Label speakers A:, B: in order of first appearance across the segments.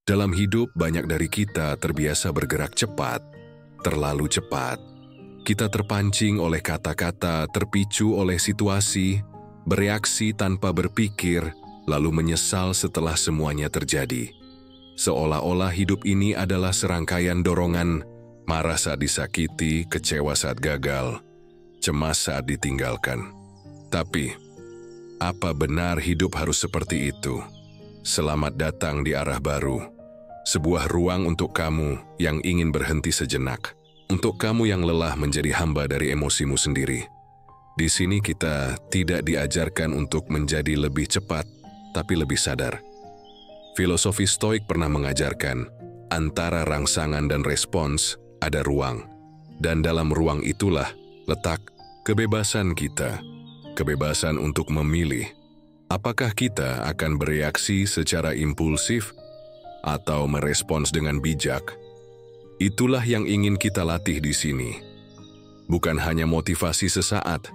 A: Dalam hidup, banyak dari kita terbiasa bergerak cepat, terlalu cepat. Kita terpancing oleh kata-kata, terpicu oleh situasi, bereaksi tanpa berpikir, lalu menyesal setelah semuanya terjadi. Seolah-olah hidup ini adalah serangkaian dorongan, marah saat disakiti, kecewa saat gagal, cemas saat ditinggalkan. Tapi, apa benar hidup harus seperti itu? Selamat datang di arah baru. Sebuah ruang untuk kamu yang ingin berhenti sejenak. Untuk kamu yang lelah menjadi hamba dari emosimu sendiri. Di sini kita tidak diajarkan untuk menjadi lebih cepat, tapi lebih sadar. Filosofi Stoik pernah mengajarkan, antara rangsangan dan respons ada ruang. Dan dalam ruang itulah letak kebebasan kita. Kebebasan untuk memilih. Apakah kita akan bereaksi secara impulsif atau merespons dengan bijak? Itulah yang ingin kita latih di sini. Bukan hanya motivasi sesaat,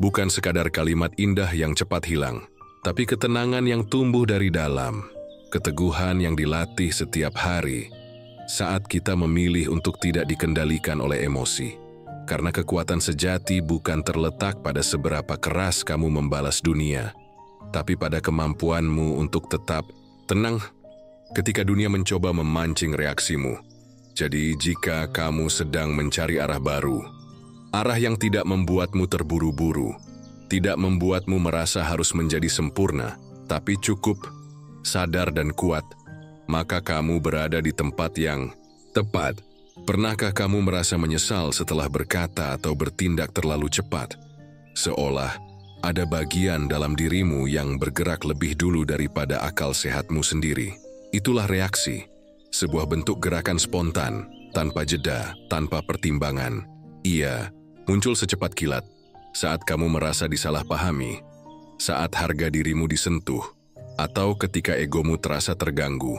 A: bukan sekadar kalimat indah yang cepat hilang, tapi ketenangan yang tumbuh dari dalam, keteguhan yang dilatih setiap hari, saat kita memilih untuk tidak dikendalikan oleh emosi. Karena kekuatan sejati bukan terletak pada seberapa keras kamu membalas dunia, tapi pada kemampuanmu untuk tetap tenang ketika dunia mencoba memancing reaksimu. Jadi jika kamu sedang mencari arah baru, arah yang tidak membuatmu terburu-buru, tidak membuatmu merasa harus menjadi sempurna, tapi cukup, sadar dan kuat, maka kamu berada di tempat yang tepat. Pernahkah kamu merasa menyesal setelah berkata atau bertindak terlalu cepat? Seolah ada bagian dalam dirimu yang bergerak lebih dulu daripada akal sehatmu sendiri. Itulah reaksi. Sebuah bentuk gerakan spontan, tanpa jeda, tanpa pertimbangan. Ia muncul secepat kilat, saat kamu merasa disalahpahami, saat harga dirimu disentuh, atau ketika egomu terasa terganggu.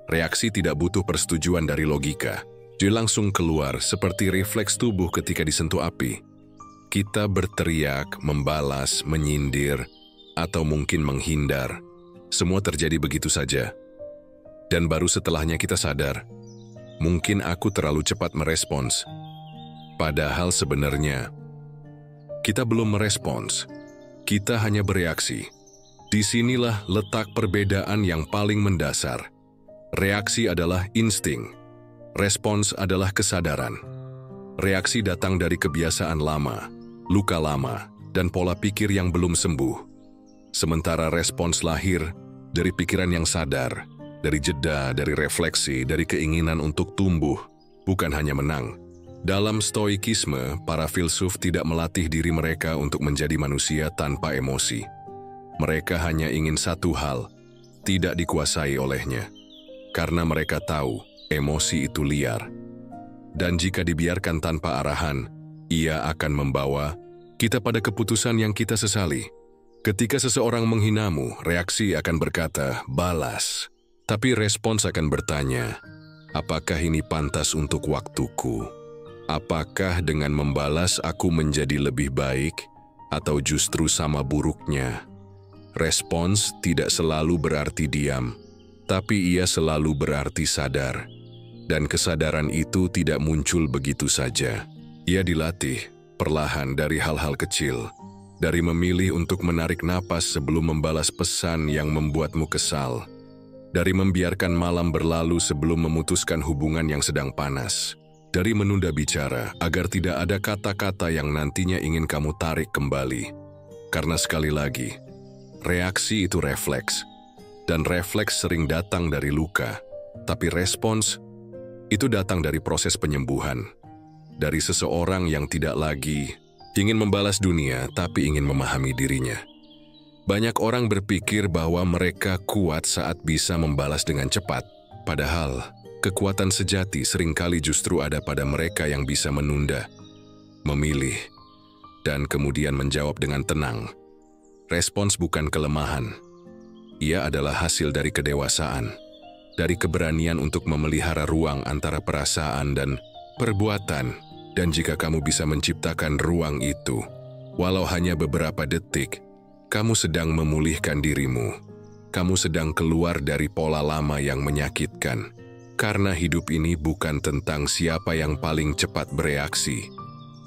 A: Reaksi tidak butuh persetujuan dari logika. Dia langsung keluar seperti refleks tubuh ketika disentuh api. Kita berteriak, membalas, menyindir, atau mungkin menghindar. Semua terjadi begitu saja. Dan baru setelahnya kita sadar, mungkin aku terlalu cepat merespons. Padahal sebenarnya, kita belum merespons. Kita hanya bereaksi. Disinilah letak perbedaan yang paling mendasar. Reaksi adalah insting. Respons adalah kesadaran. Reaksi datang dari kebiasaan lama, luka lama, dan pola pikir yang belum sembuh. Sementara respons lahir dari pikiran yang sadar, dari jeda, dari refleksi, dari keinginan untuk tumbuh, bukan hanya menang. Dalam stoikisme, para filsuf tidak melatih diri mereka untuk menjadi manusia tanpa emosi. Mereka hanya ingin satu hal, tidak dikuasai olehnya. Karena mereka tahu, emosi itu liar. Dan jika dibiarkan tanpa arahan, ia akan membawa kita pada keputusan yang kita sesali. Ketika seseorang menghinamu, reaksi akan berkata, balas. Tapi respons akan bertanya, apakah ini pantas untuk waktuku? Apakah dengan membalas aku menjadi lebih baik atau justru sama buruknya? Respons tidak selalu berarti diam, tapi ia selalu berarti sadar. Dan kesadaran itu tidak muncul begitu saja. Ia dilatih perlahan dari hal-hal kecil, dari memilih untuk menarik napas sebelum membalas pesan yang membuatmu kesal, dari membiarkan malam berlalu sebelum memutuskan hubungan yang sedang panas, dari menunda bicara agar tidak ada kata-kata yang nantinya ingin kamu tarik kembali. Karena sekali lagi, reaksi itu refleks, dan refleks sering datang dari luka, tapi respons itu datang dari proses penyembuhan, dari seseorang yang tidak lagi ingin membalas dunia tapi ingin memahami dirinya. Banyak orang berpikir bahwa mereka kuat saat bisa membalas dengan cepat, padahal kekuatan sejati seringkali justru ada pada mereka yang bisa menunda, memilih, dan kemudian menjawab dengan tenang. Respons bukan kelemahan. Ia adalah hasil dari kedewasaan, dari keberanian untuk memelihara ruang antara perasaan dan perbuatan. Dan jika kamu bisa menciptakan ruang itu, walau hanya beberapa detik, kamu sedang memulihkan dirimu. kamu sedang keluar dari pola lama yang menyakitkan. Karena hidup ini bukan tentang siapa yang paling cepat bereaksi,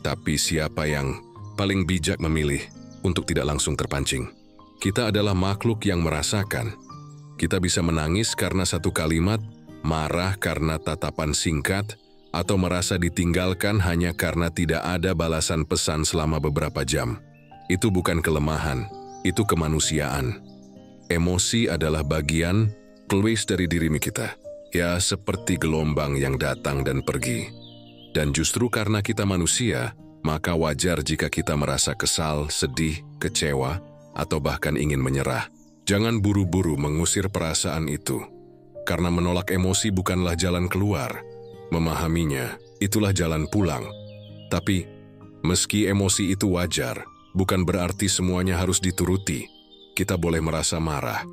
A: tapi siapa yang paling bijak memilih untuk tidak langsung terpancing. Kita adalah makhluk yang merasakan. Kita bisa menangis karena satu kalimat, marah karena tatapan singkat, atau merasa ditinggalkan hanya karena tidak ada balasan pesan selama beberapa jam. Itu bukan kelemahan, itu kemanusiaan. Emosi adalah bagian kluis dari diri kita. Ya, seperti gelombang yang datang dan pergi. Dan justru karena kita manusia, maka wajar jika kita merasa kesal, sedih, kecewa, atau bahkan ingin menyerah. Jangan buru-buru mengusir perasaan itu. Karena menolak emosi bukanlah jalan keluar. Memahaminya, itulah jalan pulang. Tapi, meski emosi itu wajar, bukan berarti semuanya harus dituruti. Kita boleh merasa marah,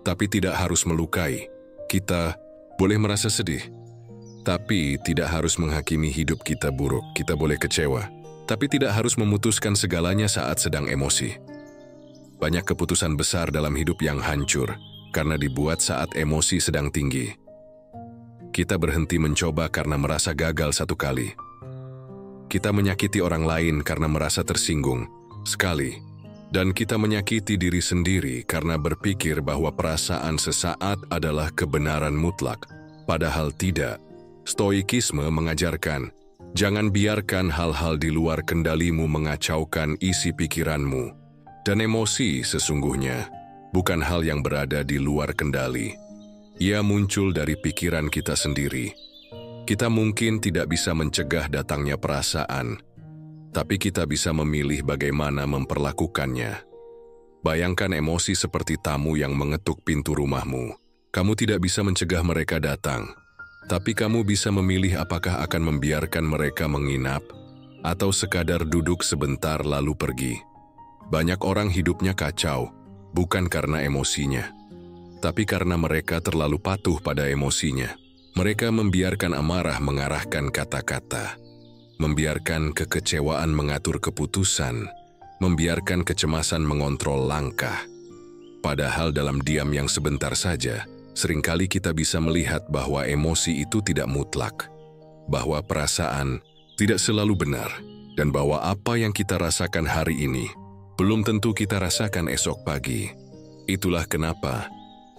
A: tapi tidak harus melukai. Kita boleh merasa sedih, tapi tidak harus menghakimi hidup kita buruk. Kita boleh kecewa, tapi tidak harus memutuskan segalanya saat sedang emosi. Banyak keputusan besar dalam hidup yang hancur karena dibuat saat emosi sedang tinggi. Kita berhenti mencoba karena merasa gagal satu kali. Kita menyakiti orang lain karena merasa tersinggung sekali. Dan kita menyakiti diri sendiri karena berpikir bahwa perasaan sesaat adalah kebenaran mutlak. Padahal tidak. Stoikisme mengajarkan, jangan biarkan hal-hal di luar kendalimu mengacaukan isi pikiranmu. Dan emosi sesungguhnya bukan hal yang berada di luar kendali. Ia muncul dari pikiran kita sendiri. Kita mungkin tidak bisa mencegah datangnya perasaan, tapi kita bisa memilih bagaimana memperlakukannya. Bayangkan emosi seperti tamu yang mengetuk pintu rumahmu. Kamu tidak bisa mencegah mereka datang, tapi kamu bisa memilih apakah akan membiarkan mereka menginap atau sekadar duduk sebentar lalu pergi. Banyak orang hidupnya kacau, bukan karena emosinya, tapi karena mereka terlalu patuh pada emosinya. Mereka membiarkan amarah mengarahkan kata-kata, membiarkan kekecewaan mengatur keputusan, membiarkan kecemasan mengontrol langkah. Padahal dalam diam yang sebentar saja, seringkali kita bisa melihat bahwa emosi itu tidak mutlak, bahwa perasaan tidak selalu benar, dan bahwa apa yang kita rasakan hari ini belum tentu kita rasakan esok pagi. Itulah kenapa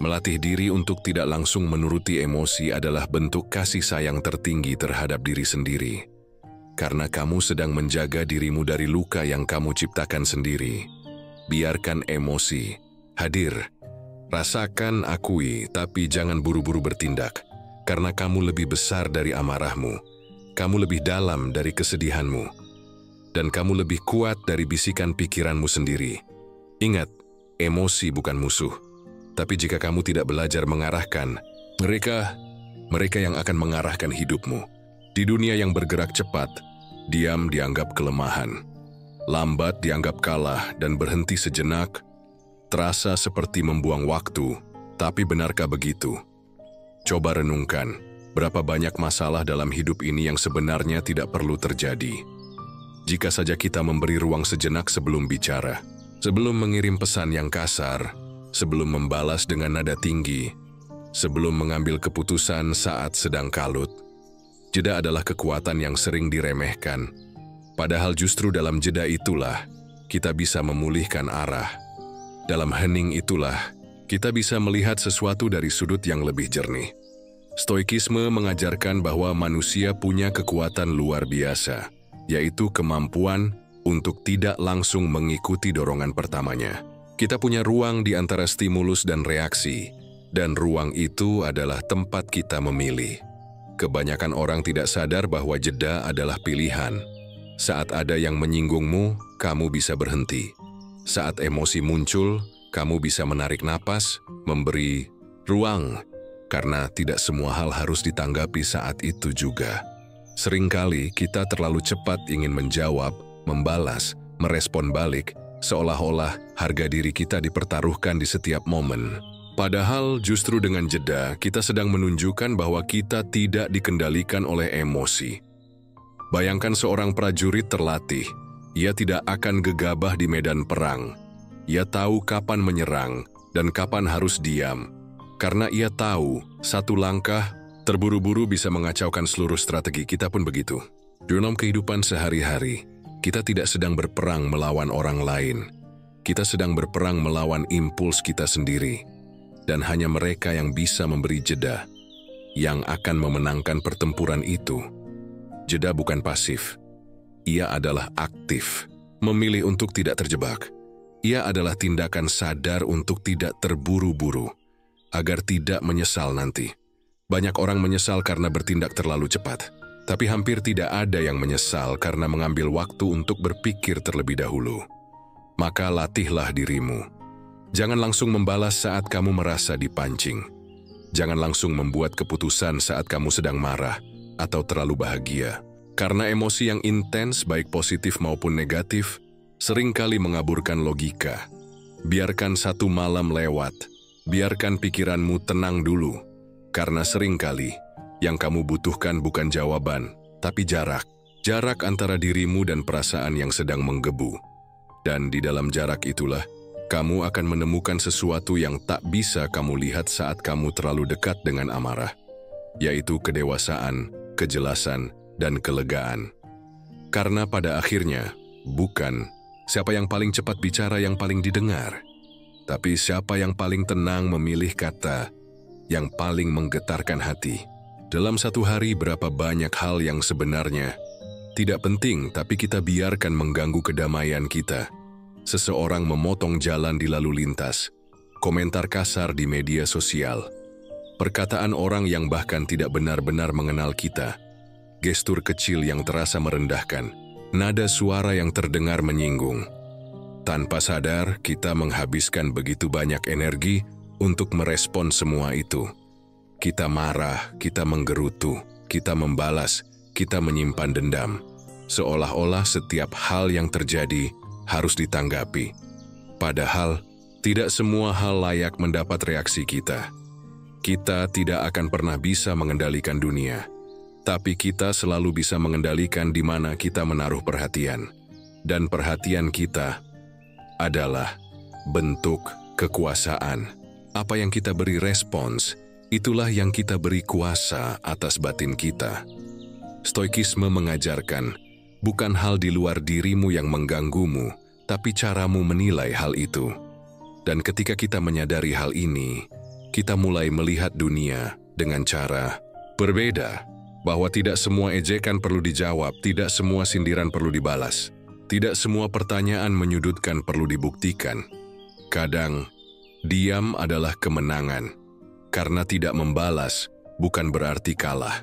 A: melatih diri untuk tidak langsung menuruti emosi adalah bentuk kasih sayang tertinggi terhadap diri sendiri. Karena kamu sedang menjaga dirimu dari luka yang kamu ciptakan sendiri. Biarkan emosi hadir. Rasakan, akui, tapi jangan buru-buru bertindak. Karena kamu lebih besar dari amarahmu. Kamu lebih dalam dari kesedihanmu. Dan kamu lebih kuat dari bisikan pikiranmu sendiri. Ingat, emosi bukan musuh. Tapi jika kamu tidak belajar mengarahkan, mereka yang akan mengarahkan hidupmu. Di dunia yang bergerak cepat, diam dianggap kelemahan. Lambat dianggap kalah dan berhenti sejenak terasa seperti membuang waktu. Tapi benarkah begitu? Coba renungkan, berapa banyak masalah dalam hidup ini yang sebenarnya tidak perlu terjadi. Jika saja kita memberi ruang sejenak sebelum bicara, sebelum mengirim pesan yang kasar, sebelum membalas dengan nada tinggi, sebelum mengambil keputusan saat sedang kalut. Jeda adalah kekuatan yang sering diremehkan. Padahal justru dalam jeda itulah kita bisa memulihkan arah. Dalam hening itulah kita bisa melihat sesuatu dari sudut yang lebih jernih. Stoikisme mengajarkan bahwa manusia punya kekuatan luar biasa, yaitu kemampuan untuk tidak langsung mengikuti dorongan pertamanya. Kita punya ruang di antara stimulus dan reaksi, dan ruang itu adalah tempat kita memilih. Kebanyakan orang tidak sadar bahwa jeda adalah pilihan. Saat ada yang menyinggungmu, kamu bisa berhenti. Saat emosi muncul, kamu bisa menarik napas, memberi ruang, karena tidak semua hal harus ditanggapi saat itu juga. Seringkali kita terlalu cepat ingin menjawab, membalas, merespon balik, seolah-olah harga diri kita dipertaruhkan di setiap momen. Padahal justru dengan jeda, kita sedang menunjukkan bahwa kita tidak dikendalikan oleh emosi. Bayangkan seorang prajurit terlatih. Ia tidak akan gegabah di medan perang. Ia tahu kapan menyerang, dan kapan harus diam. Karena ia tahu, satu langkah terburu-buru bisa mengacaukan seluruh strategi. Kita pun begitu. Dalam kehidupan sehari-hari, kita tidak sedang berperang melawan orang lain. Kita sedang berperang melawan impuls kita sendiri. Dan hanya mereka yang bisa memberi jeda, yang akan memenangkan pertempuran itu. Jeda bukan pasif. Ia adalah aktif, memilih untuk tidak terjebak. Ia adalah tindakan sadar untuk tidak terburu-buru, agar tidak menyesal nanti. Banyak orang menyesal karena bertindak terlalu cepat, tapi hampir tidak ada yang menyesal karena mengambil waktu untuk berpikir terlebih dahulu. Maka latihlah dirimu. Jangan langsung membalas saat kamu merasa dipancing. Jangan langsung membuat keputusan saat kamu sedang marah atau terlalu bahagia. Karena emosi yang intens, baik positif maupun negatif, seringkali mengaburkan logika. Biarkan satu malam lewat. Biarkan pikiranmu tenang dulu, karena seringkali yang kamu butuhkan bukan jawaban, tapi jarak. Jarak antara dirimu dan perasaan yang sedang menggebu. Dan di dalam jarak itulah, kamu akan menemukan sesuatu yang tak bisa kamu lihat saat kamu terlalu dekat dengan amarah, yaitu kedewasaan, kejelasan, dan kelegaan. Karena pada akhirnya, bukan siapa yang paling cepat bicara yang paling didengar, tapi siapa yang paling tenang memilih kata yang paling menggetarkan hati. Dalam satu hari berapa banyak hal yang sebenarnya tidak penting tapi kita biarkan mengganggu kedamaian kita. Seseorang memotong jalan di lalu lintas, komentar kasar di media sosial, perkataan orang yang bahkan tidak benar-benar mengenal kita, gestur kecil yang terasa merendahkan, nada suara yang terdengar menyinggung. Tanpa sadar, kita menghabiskan begitu banyak energi untuk merespon semua itu. Kita marah, kita menggerutu, kita membalas, kita menyimpan dendam. Seolah-olah setiap hal yang terjadi harus ditanggapi. Padahal, tidak semua hal layak mendapat reaksi kita. Kita tidak akan pernah bisa mengendalikan dunia, tapi kita selalu bisa mengendalikan di mana kita menaruh perhatian. Dan perhatian kita adalah bentuk kekuasaan. Apa yang kita beri respons, itulah yang kita beri kuasa atas batin kita. Stoikisme mengajarkan, bukan hal di luar dirimu yang mengganggumu, tapi caramu menilai hal itu. Dan ketika kita menyadari hal ini, kita mulai melihat dunia dengan cara berbeda. Bahwa tidak semua ejekan perlu dijawab, tidak semua sindiran perlu dibalas. Tidak semua pertanyaan menyudutkan perlu dibuktikan. Kadang, diam adalah kemenangan. Karena tidak membalas bukan berarti kalah.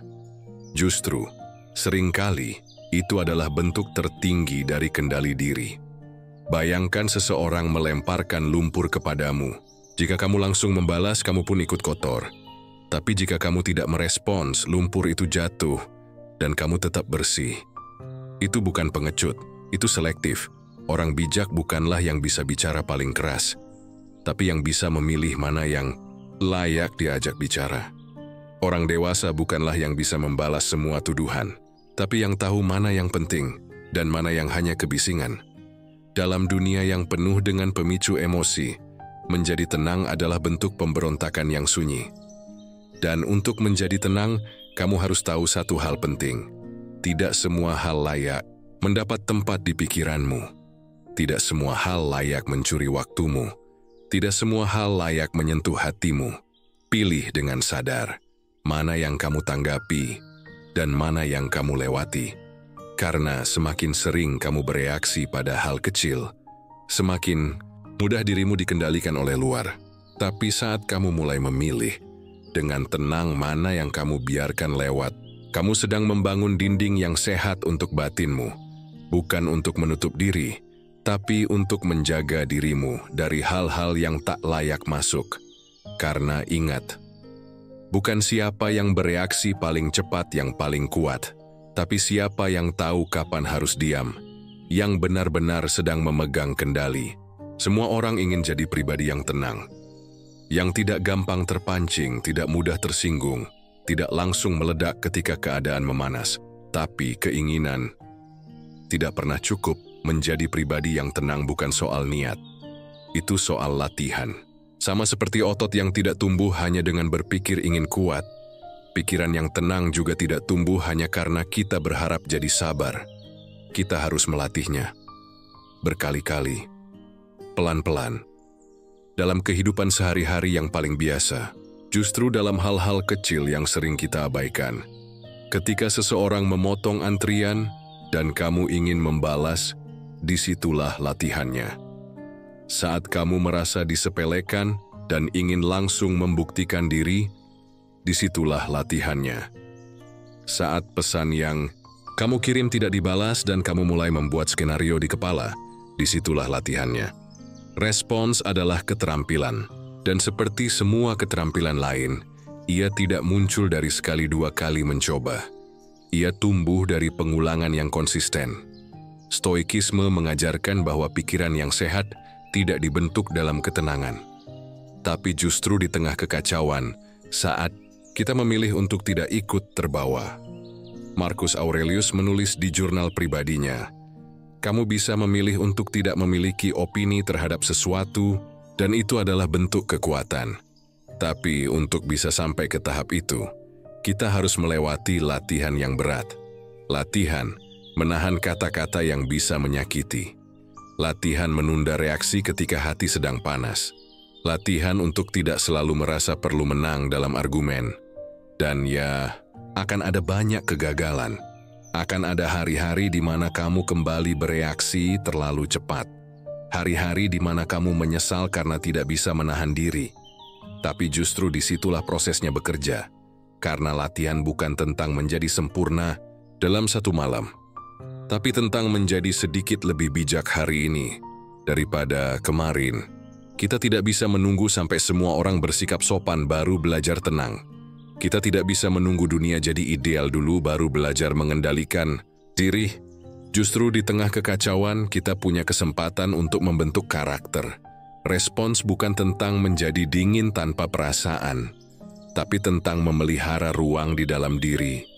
A: Justru, seringkali itu adalah bentuk tertinggi dari kendali diri. Bayangkan seseorang melemparkan lumpur kepadamu. Jika kamu langsung membalas, kamu pun ikut kotor. Tapi jika kamu tidak merespons, lumpur itu jatuh dan kamu tetap bersih. Itu bukan pengecut. Itu selektif. Orang bijak bukanlah yang bisa bicara paling keras, tapi yang bisa memilih mana yang layak diajak bicara. Orang dewasa bukanlah yang bisa membalas semua tuduhan, tapi yang tahu mana yang penting dan mana yang hanya kebisingan. Dalam dunia yang penuh dengan pemicu emosi, menjadi tenang adalah bentuk pemberontakan yang sunyi. Dan untuk menjadi tenang, kamu harus tahu satu hal penting. Tidak semua hal layak mendapat tempat di pikiranmu. Tidak semua hal layak mencuri waktumu. Tidak semua hal layak menyentuh hatimu. Pilih dengan sadar mana yang kamu tanggapi dan mana yang kamu lewati. Karena semakin sering kamu bereaksi pada hal kecil, semakin mudah dirimu dikendalikan oleh luar. Tapi saat kamu mulai memilih dengan tenang mana yang kamu biarkan lewat, kamu sedang membangun dinding yang sehat untuk batinmu. Bukan untuk menutup diri, tapi untuk menjaga dirimu dari hal-hal yang tak layak masuk. Karena ingat, bukan siapa yang bereaksi paling cepat yang paling kuat, tapi siapa yang tahu kapan harus diam, yang benar-benar sedang memegang kendali. Semua orang ingin jadi pribadi yang tenang, yang tidak gampang terpancing, tidak mudah tersinggung, tidak langsung meledak ketika keadaan memanas. Tapi keinginan tidak pernah cukup. Menjadi pribadi yang tenang bukan soal niat. Itu soal latihan. Sama seperti otot yang tidak tumbuh hanya dengan berpikir ingin kuat, pikiran yang tenang juga tidak tumbuh hanya karena kita berharap jadi sabar. Kita harus melatihnya. Berkali-kali. Pelan-pelan. Dalam kehidupan sehari-hari yang paling biasa, justru dalam hal-hal kecil yang sering kita abaikan. Ketika seseorang memotong antrian dan kamu ingin membalas, disitulah latihannya. Saat kamu merasa disepelekan dan ingin langsung membuktikan diri, disitulah latihannya. Saat pesan yang kamu kirim tidak dibalas dan kamu mulai membuat skenario di kepala, disitulah latihannya. Respons adalah keterampilan, dan seperti semua keterampilan lain, ia tidak muncul dari sekali dua kali mencoba. Ia tumbuh dari pengulangan yang konsisten. Stoikisme mengajarkan bahwa pikiran yang sehat tidak dibentuk dalam ketenangan, tapi justru di tengah kekacauan saat kita memilih untuk tidak ikut terbawa. Marcus Aurelius menulis di jurnal pribadinya, "Kamu bisa memilih untuk tidak memiliki opini terhadap sesuatu, dan itu adalah bentuk kekuatan. Tapi untuk bisa sampai ke tahap itu, kita harus melewati latihan yang berat. Latihan menahan kata-kata yang bisa menyakiti. Latihan menunda reaksi ketika hati sedang panas. Latihan untuk tidak selalu merasa perlu menang dalam argumen. Dan ya, akan ada banyak kegagalan. Akan ada hari-hari di mana kamu kembali bereaksi terlalu cepat. Hari-hari di mana kamu menyesal karena tidak bisa menahan diri. Tapi justru disitulah prosesnya bekerja. Karena latihan bukan tentang menjadi sempurna dalam satu malam, tapi tentang menjadi sedikit lebih bijak hari ini daripada kemarin. Kita tidak bisa menunggu sampai semua orang bersikap sopan baru belajar tenang. Kita tidak bisa menunggu dunia jadi ideal dulu baru belajar mengendalikan diri. Justru di tengah kekacauan, kita punya kesempatan untuk membentuk karakter. Respons bukan tentang menjadi dingin tanpa perasaan, tapi tentang memelihara ruang di dalam diri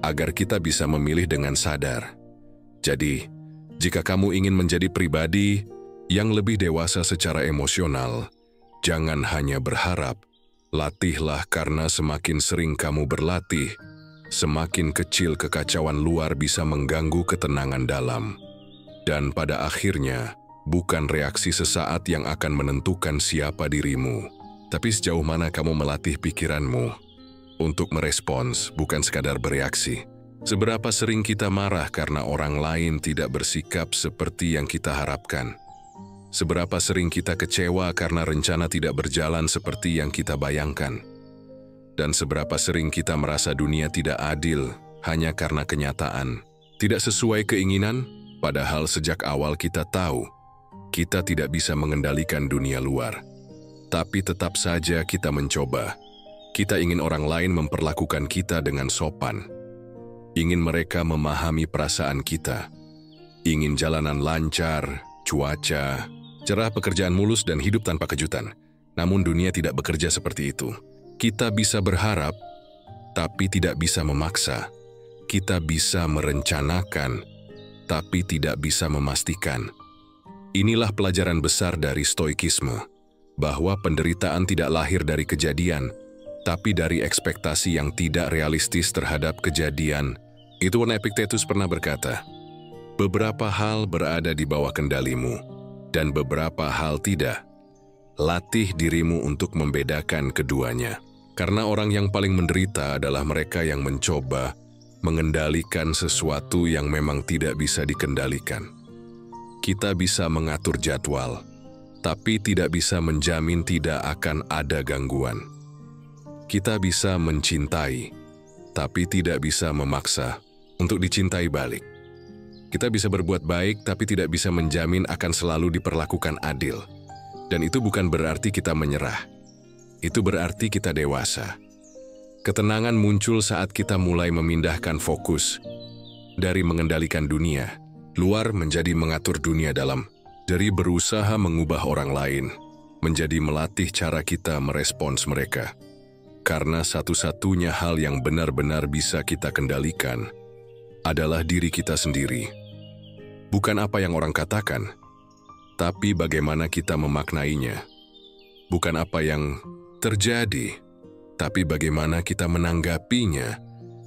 A: agar kita bisa memilih dengan sadar. Jadi, jika kamu ingin menjadi pribadi yang lebih dewasa secara emosional, jangan hanya berharap. Latihlah karena semakin sering kamu berlatih, semakin kecil kekacauan luar bisa mengganggu ketenangan dalam. Dan pada akhirnya, bukan reaksi sesaat yang akan menentukan siapa dirimu, tapi sejauh mana kamu melatih pikiranmu untuk merespons, bukan sekadar bereaksi. Seberapa sering kita marah karena orang lain tidak bersikap seperti yang kita harapkan? Seberapa sering kita kecewa karena rencana tidak berjalan seperti yang kita bayangkan? Dan seberapa sering kita merasa dunia tidak adil hanya karena kenyataan tidak sesuai keinginan, padahal sejak awal kita tahu kita tidak bisa mengendalikan dunia luar. Tapi tetap saja kita mencoba. Kita ingin orang lain memperlakukan kita dengan sopan. Ingin mereka memahami perasaan kita. Ingin jalanan lancar, cuaca cerah, pekerjaan mulus, dan hidup tanpa kejutan. Namun dunia tidak bekerja seperti itu. Kita bisa berharap, tapi tidak bisa memaksa. Kita bisa merencanakan, tapi tidak bisa memastikan. Inilah pelajaran besar dari Stoikisme, bahwa penderitaan tidak lahir dari kejadian, tapi dari ekspektasi yang tidak realistis terhadap kejadian. Itu Epictetus pernah berkata, beberapa hal berada di bawah kendalimu, dan beberapa hal tidak. Latih dirimu untuk membedakan keduanya. Karena orang yang paling menderita adalah mereka yang mencoba mengendalikan sesuatu yang memang tidak bisa dikendalikan. Kita bisa mengatur jadwal, tapi tidak bisa menjamin tidak akan ada gangguan. Kita bisa mencintai, tapi tidak bisa memaksa untuk dicintai balik. Kita bisa berbuat baik, tapi tidak bisa menjamin akan selalu diperlakukan adil. Dan itu bukan berarti kita menyerah. Itu berarti kita dewasa. Ketenangan muncul saat kita mulai memindahkan fokus dari mengendalikan dunia luar menjadi mengatur dunia dalam, dari berusaha mengubah orang lain menjadi melatih cara kita merespons mereka. Karena satu-satunya hal yang benar-benar bisa kita kendalikan adalah diri kita sendiri. Bukan apa yang orang katakan, tapi bagaimana kita memaknainya. bukan apa yang terjadi, tapi bagaimana kita menanggapinya.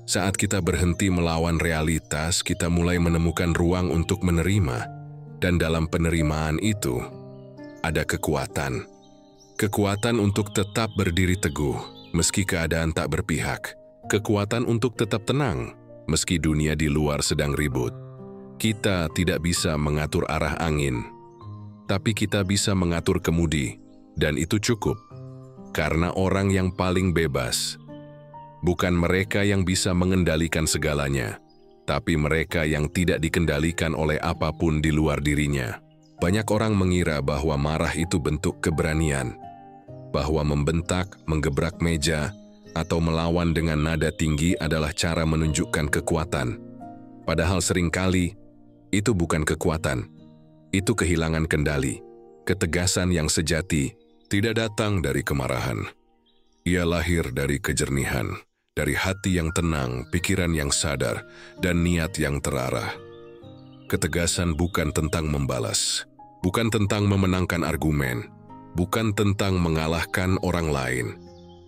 A: Saat kita berhenti melawan realitas, kita mulai menemukan ruang untuk menerima, dan dalam penerimaan itu ada kekuatan. Kekuatan untuk tetap berdiri teguh, meski keadaan tak berpihak. Kekuatan untuk tetap tenang, meski dunia di luar sedang ribut. Kita tidak bisa mengatur arah angin, tapi kita bisa mengatur kemudi, dan itu cukup. Karena orang yang paling bebas bukan mereka yang bisa mengendalikan segalanya, tapi mereka yang tidak dikendalikan oleh apapun di luar dirinya. Banyak orang mengira bahwa marah itu bentuk keberanian, bahwa membentak, menggebrak meja, atau melawan dengan nada tinggi adalah cara menunjukkan kekuatan. Padahal seringkali itu bukan kekuatan, itu kehilangan kendali. Ketegasan yang sejati tidak datang dari kemarahan. Ia lahir dari kejernihan, dari hati yang tenang, pikiran yang sadar, dan niat yang terarah. Ketegasan bukan tentang membalas, bukan tentang memenangkan argumen, bukan tentang mengalahkan orang lain.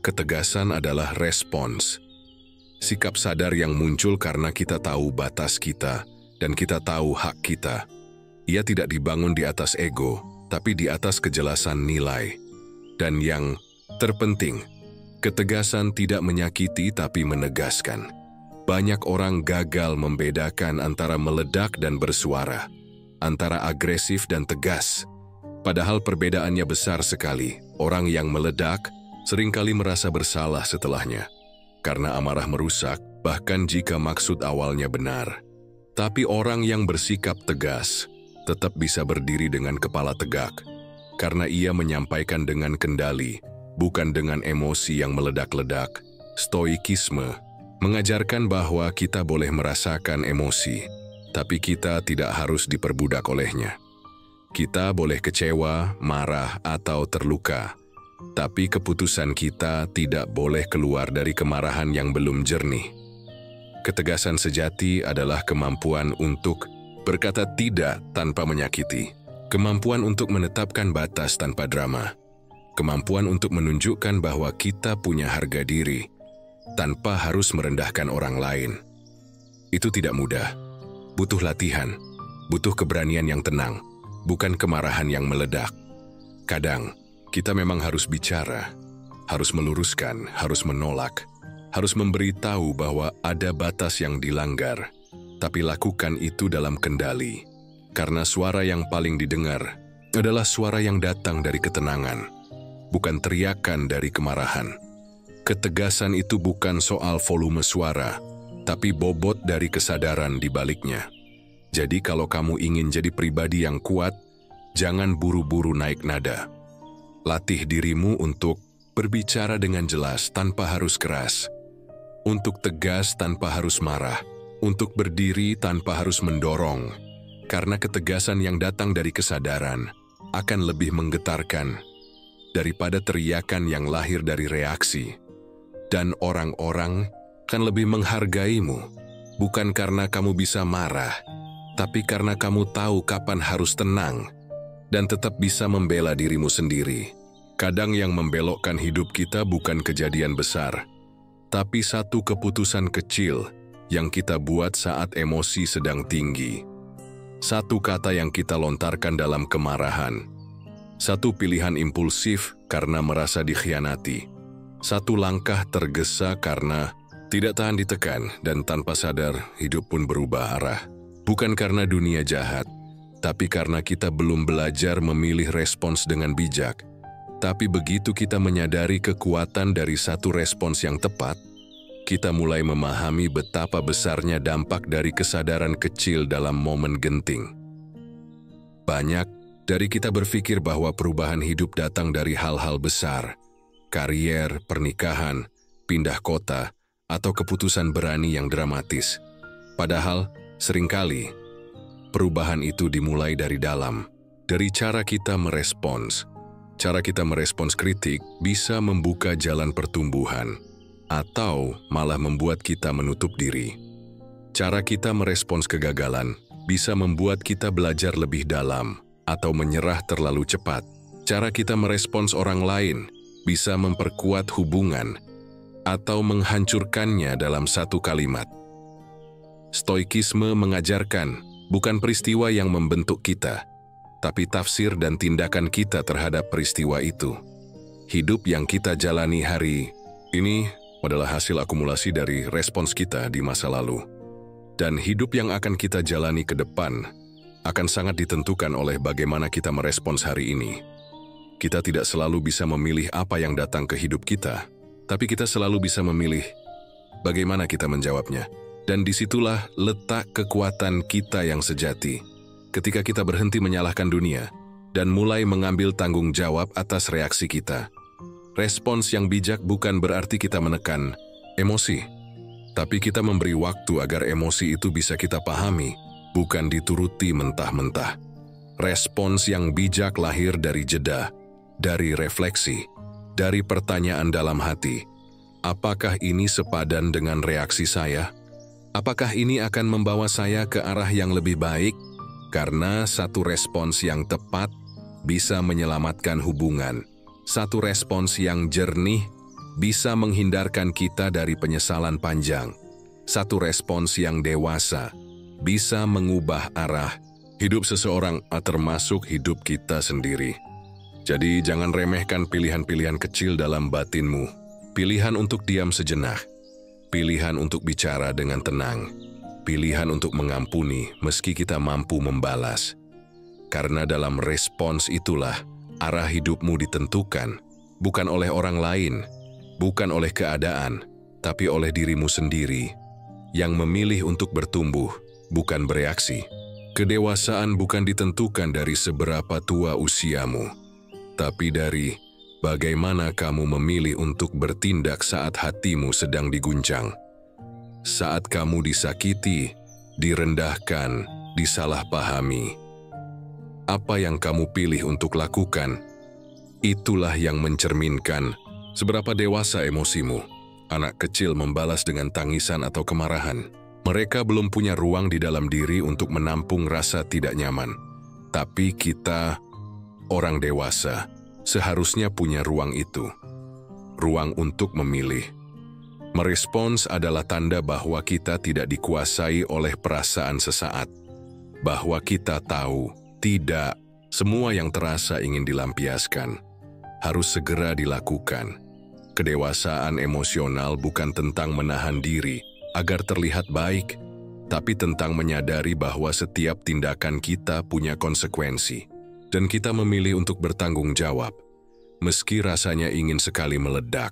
A: Ketegasan adalah respons. Sikap sadar yang muncul karena kita tahu batas kita dan kita tahu hak kita. Ia tidak dibangun di atas ego, tapi di atas kejelasan nilai. Dan yang terpenting, ketegasan tidak menyakiti tapi menegaskan. Banyak orang gagal membedakan antara meledak dan bersuara, antara agresif dan tegas. Padahal perbedaannya besar sekali. Orang yang meledak seringkali merasa bersalah setelahnya, karena amarah merusak, bahkan jika maksud awalnya benar. Tapi orang yang bersikap tegas tetap bisa berdiri dengan kepala tegak, karena ia menyampaikan dengan kendali, bukan dengan emosi yang meledak-ledak. Stoikisme mengajarkan bahwa kita boleh merasakan emosi, tapi kita tidak harus diperbudak olehnya. Kita boleh kecewa, marah, atau terluka, tapi keputusan kita tidak boleh keluar dari kemarahan yang belum jernih. Ketegasan sejati adalah kemampuan untuk berkata tidak tanpa menyakiti, kemampuan untuk menetapkan batas tanpa drama, kemampuan untuk menunjukkan bahwa kita punya harga diri tanpa harus merendahkan orang lain. Itu tidak mudah, butuh latihan, butuh keberanian yang tenang, bukan kemarahan yang meledak. Kadang, kita memang harus bicara, harus meluruskan, harus menolak, harus memberitahu bahwa ada batas yang dilanggar, tapi lakukan itu dalam kendali, karena suara yang paling didengar adalah suara yang datang dari ketenangan, bukan teriakan dari kemarahan. Ketegasan itu bukan soal volume suara, tapi bobot dari kesadaran di baliknya. Jadi kalau kamu ingin jadi pribadi yang kuat, jangan buru-buru naik nada. Latih dirimu untuk berbicara dengan jelas tanpa harus keras, untuk tegas tanpa harus marah, untuk berdiri tanpa harus mendorong, karena ketegasan yang datang dari kesadaran akan lebih menggetarkan daripada teriakan yang lahir dari reaksi. Dan orang-orang akan lebih menghargaimu, bukan karena kamu bisa marah, tapi karena kamu tahu kapan harus tenang dan tetap bisa membela dirimu sendiri. Kadang yang membelokkan hidup kita bukan kejadian besar, tapi satu keputusan kecil yang kita buat saat emosi sedang tinggi. Satu kata yang kita lontarkan dalam kemarahan. Satu pilihan impulsif karena merasa dikhianati. Satu langkah tergesa karena tidak tahan ditekan, dan tanpa sadar hidup pun berubah arah. Bukan karena dunia jahat, tapi karena kita belum belajar memilih respons dengan bijak. Tapi begitu kita menyadari kekuatan dari satu respons yang tepat, kita mulai memahami betapa besarnya dampak dari kesadaran kecil dalam momen genting. Banyak dari kita berpikir bahwa perubahan hidup datang dari hal-hal besar, karier, pernikahan, pindah kota, atau keputusan berani yang dramatis. Padahal, seringkali, perubahan itu dimulai dari dalam, dari cara kita merespons. Cara kita merespons kritik bisa membuka jalan pertumbuhan, atau malah membuat kita menutup diri. Cara kita merespons kegagalan bisa membuat kita belajar lebih dalam, atau menyerah terlalu cepat. Cara kita merespons orang lain bisa memperkuat hubungan atau menghancurkannya dalam satu kalimat. Stoikisme mengajarkan bukan peristiwa yang membentuk kita, tapi tafsir dan tindakan kita terhadap peristiwa itu. Hidup yang kita jalani hari ini adalah hasil akumulasi dari respons kita di masa lalu. Dan hidup yang akan kita jalani ke depan akan sangat ditentukan oleh bagaimana kita merespons hari ini. Kita tidak selalu bisa memilih apa yang datang ke hidup kita, tapi kita selalu bisa memilih bagaimana kita menjawabnya. Dan disitulah letak kekuatan kita yang sejati. Ketika kita berhenti menyalahkan dunia dan mulai mengambil tanggung jawab atas reaksi kita. Respons yang bijak bukan berarti kita menekan emosi, tapi kita memberi waktu agar emosi itu bisa kita pahami, bukan dituruti mentah-mentah. Respons yang bijak lahir dari jeda, dari refleksi, dari pertanyaan dalam hati. Apakah ini sepadan dengan reaksi saya? Apakah ini akan membawa saya ke arah yang lebih baik? Karena satu respons yang tepat bisa menyelamatkan hubungan. Satu respons yang jernih bisa menghindarkan kita dari penyesalan panjang. Satu respons yang dewasa bisa mengubah arah hidup seseorang, termasuk hidup kita sendiri. Jadi jangan remehkan pilihan-pilihan kecil dalam batinmu. Pilihan untuk diam sejenak. Pilihan untuk bicara dengan tenang. Pilihan untuk mengampuni meski kita mampu membalas. Karena dalam respons itulah arah hidupmu ditentukan, bukan oleh orang lain, bukan oleh keadaan, tapi oleh dirimu sendiri, yang memilih untuk bertumbuh, bukan bereaksi. Kedewasaan bukan ditentukan dari seberapa tua usiamu, tapi dari bagaimana kamu memilih untuk bertindak saat hatimu sedang diguncang. Saat kamu disakiti, direndahkan, disalahpahami. Apa yang kamu pilih untuk lakukan, itulah yang mencerminkan seberapa dewasa emosimu. Anak kecil membalas dengan tangisan atau kemarahan. Mereka belum punya ruang di dalam diri untuk menampung rasa tidak nyaman. Tapi kita, orang dewasa, seharusnya punya ruang itu. Ruang untuk memilih. Merespons adalah tanda bahwa kita tidak dikuasai oleh perasaan sesaat. Bahwa kita tahu, tidak semua yang terasa ingin dilampiaskan. Harus segera dilakukan. Kedewasaan emosional bukan tentang menahan diri agar terlihat baik, tapi tentang menyadari bahwa setiap tindakan kita punya konsekuensi. Dan kita memilih untuk bertanggung jawab, meski rasanya ingin sekali meledak.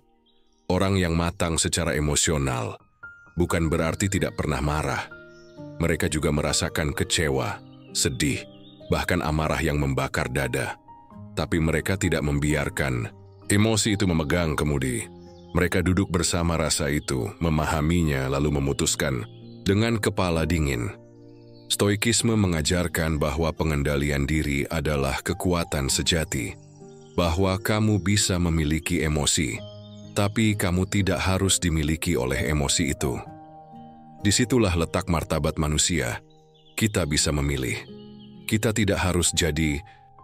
A: Orang yang matang secara emosional bukan berarti tidak pernah marah. Mereka juga merasakan kecewa, sedih, bahkan amarah yang membakar dada. Tapi mereka tidak membiarkan emosi itu memegang kemudi. Mereka duduk bersama rasa itu, memahaminya lalu memutuskan dengan kepala dingin. Stoikisme mengajarkan bahwa pengendalian diri adalah kekuatan sejati. Bahwa kamu bisa memiliki emosi, tapi kamu tidak harus dimiliki oleh emosi itu. Disitulah letak martabat manusia. Kita bisa memilih. Kita tidak harus jadi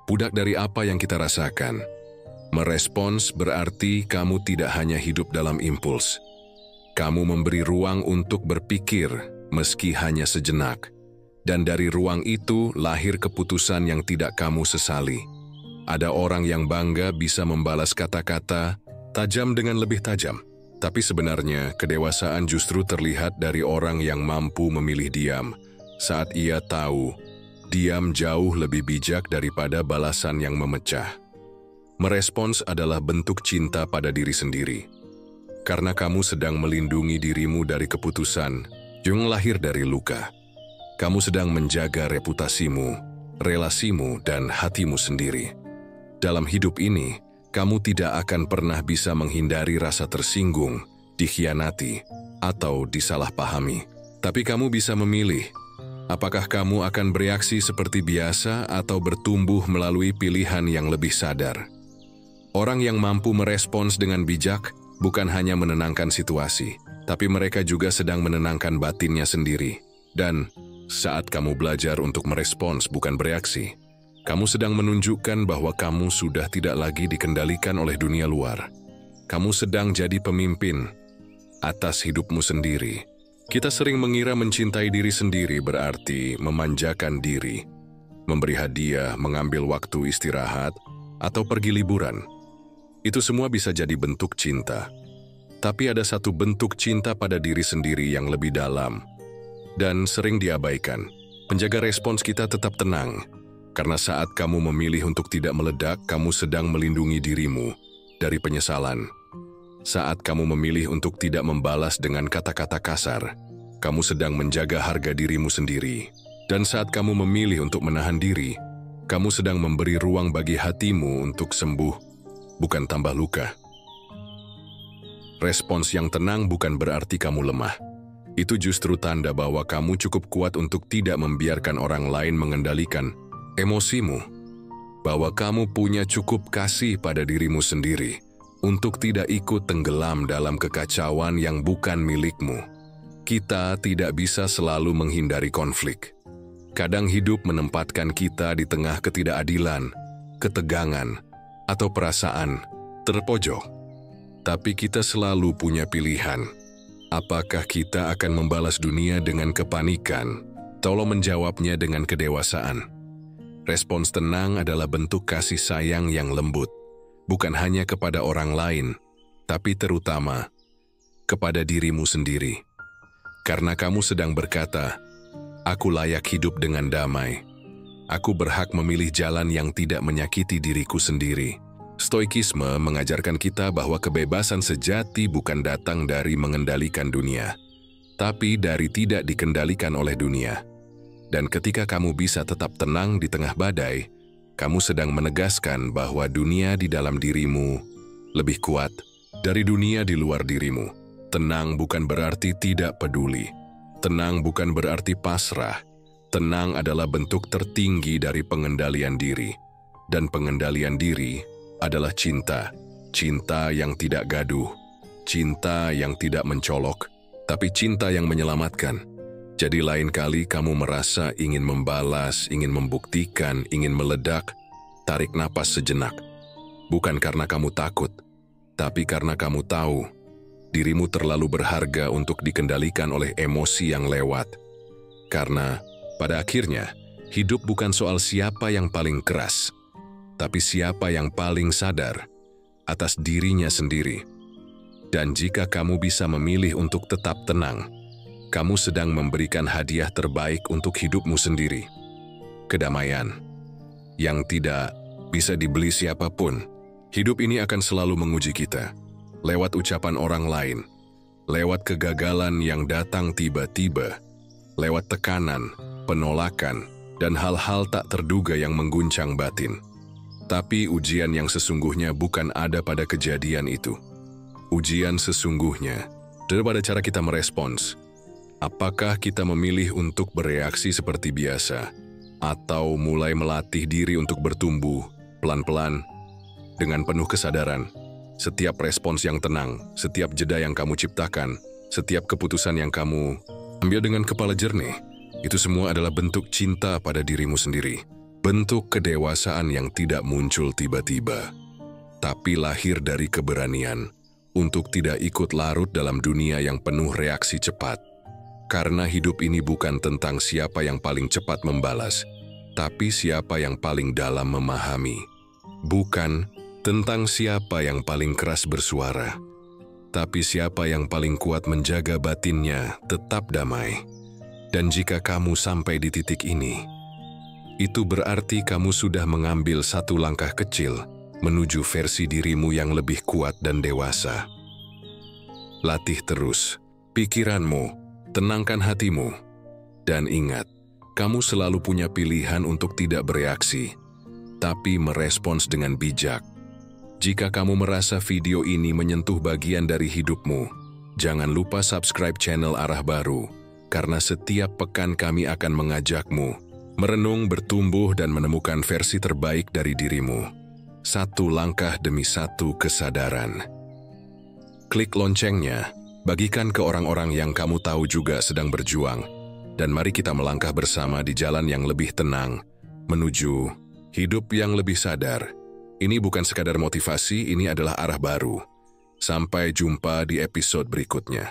A: budak dari apa yang kita rasakan. Merespons berarti kamu tidak hanya hidup dalam impuls. Kamu memberi ruang untuk berpikir meski hanya sejenak. Dan dari ruang itu lahir keputusan yang tidak kamu sesali. Ada orang yang bangga bisa membalas kata-kata tajam dengan lebih tajam. Tapi sebenarnya kedewasaan justru terlihat dari orang yang mampu memilih diam saat ia tahu diam jauh lebih bijak daripada balasan yang memecah. Merespons adalah bentuk cinta pada diri sendiri. Karena kamu sedang melindungi dirimu dari keputusan yang lahir dari luka. Kamu sedang menjaga reputasimu, relasimu, dan hatimu sendiri. Dalam hidup ini, kamu tidak akan pernah bisa menghindari rasa tersinggung, dikhianati, atau disalahpahami. Tapi kamu bisa memilih. Apakah kamu akan bereaksi seperti biasa atau bertumbuh melalui pilihan yang lebih sadar? Orang yang mampu merespons dengan bijak bukan hanya menenangkan situasi, tapi mereka juga sedang menenangkan batinnya sendiri. Dan saat kamu belajar untuk merespons bukan bereaksi, Kamu sedang menunjukkan bahwa kamu sudah tidak lagi dikendalikan oleh dunia luar. Kamu sedang jadi pemimpin atas hidupmu sendiri. Kita sering mengira mencintai diri sendiri berarti memanjakan diri, memberi hadiah, mengambil waktu istirahat, atau pergi liburan. Itu semua bisa jadi bentuk cinta. Tapi ada satu bentuk cinta pada diri sendiri yang lebih dalam dan sering diabaikan. Menjaga respons kita tetap tenang. Karena saat kamu memilih untuk tidak meledak, kamu sedang melindungi dirimu dari penyesalan. Saat kamu memilih untuk tidak membalas dengan kata-kata kasar, kamu sedang menjaga harga dirimu sendiri. Dan saat kamu memilih untuk menahan diri, kamu sedang memberi ruang bagi hatimu untuk sembuh, bukan tambah luka. Respons yang tenang bukan berarti kamu lemah. Itu justru tanda bahwa kamu cukup kuat untuk tidak membiarkan orang lain mengendalikan emosimu, bahwa kamu punya cukup kasih pada dirimu sendiri untuk tidak ikut tenggelam dalam kekacauan yang bukan milikmu. Kita tidak bisa selalu menghindari konflik. Kadang hidup menempatkan kita di tengah ketidakadilan, ketegangan, atau perasaan terpojok. Tapi kita selalu punya pilihan. Apakah kita akan membalas dunia dengan kepanikan, atau menjawabnya dengan kedewasaan? Respons tenang adalah bentuk kasih sayang yang lembut, bukan hanya kepada orang lain, tapi terutama kepada dirimu sendiri. Karena kamu sedang berkata, "Aku layak hidup dengan damai. Aku berhak memilih jalan yang tidak menyakiti diriku sendiri." Stoikisme mengajarkan kita bahwa kebebasan sejati bukan datang dari mengendalikan dunia, tapi dari tidak dikendalikan oleh dunia. Dan ketika kamu bisa tetap tenang di tengah badai, kamu sedang menegaskan bahwa dunia di dalam dirimu lebih kuat dari dunia di luar dirimu. Tenang bukan berarti tidak peduli. Tenang bukan berarti pasrah. Tenang adalah bentuk tertinggi dari pengendalian diri. Dan pengendalian diri adalah cinta. Cinta yang tidak gaduh. Cinta yang tidak mencolok, tapi cinta yang menyelamatkan. Jadi lain kali kamu merasa ingin membalas, ingin membuktikan, ingin meledak, tarik napas sejenak. Bukan karena kamu takut, tapi karena kamu tahu dirimu terlalu berharga untuk dikendalikan oleh emosi yang lewat. Karena pada akhirnya, hidup bukan soal siapa yang paling keras, tapi siapa yang paling sadar atas dirinya sendiri. Dan jika kamu bisa memilih untuk tetap tenang, kamu sedang memberikan hadiah terbaik untuk hidupmu sendiri. Kedamaian yang tidak bisa dibeli siapapun. Hidup ini akan selalu menguji kita, lewat ucapan orang lain, lewat kegagalan yang datang tiba-tiba, lewat tekanan, penolakan, dan hal-hal tak terduga yang mengguncang batin. Tapi ujian yang sesungguhnya bukan ada pada kejadian itu. Ujian sesungguhnya daripada cara kita merespons. Apakah kita memilih untuk bereaksi seperti biasa, atau mulai melatih diri untuk bertumbuh pelan-pelan dengan penuh kesadaran? Setiap respons yang tenang, setiap jeda yang kamu ciptakan, setiap keputusan yang kamu ambil dengan kepala jernih, itu semua adalah bentuk cinta pada dirimu sendiri. Bentuk kedewasaan yang tidak muncul tiba-tiba, tapi lahir dari keberanian untuk tidak ikut larut dalam dunia yang penuh reaksi cepat. Karena hidup ini bukan tentang siapa yang paling cepat membalas, tapi siapa yang paling dalam memahami. Bukan tentang siapa yang paling keras bersuara, tapi siapa yang paling kuat menjaga batinnya tetap damai. Dan jika kamu sampai di titik ini, itu berarti kamu sudah mengambil satu langkah kecil menuju versi dirimu yang lebih kuat dan dewasa. Latih terus pikiranmu, tenangkan hatimu, dan ingat, kamu selalu punya pilihan untuk tidak bereaksi, tapi merespons dengan bijak. Jika kamu merasa video ini menyentuh bagian dari hidupmu, jangan lupa subscribe channel Arah Baru, karena setiap pekan kami akan mengajakmu merenung, bertumbuh, dan menemukan versi terbaik dari dirimu. Satu langkah demi satu kesadaran. Klik loncengnya. Bagikan ke orang-orang yang kamu tahu juga sedang berjuang, dan mari kita melangkah bersama di jalan yang lebih tenang, menuju Hidup yang lebih sadar. Ini bukan sekadar motivasi, ini adalah arah baru. Sampai jumpa di episode berikutnya.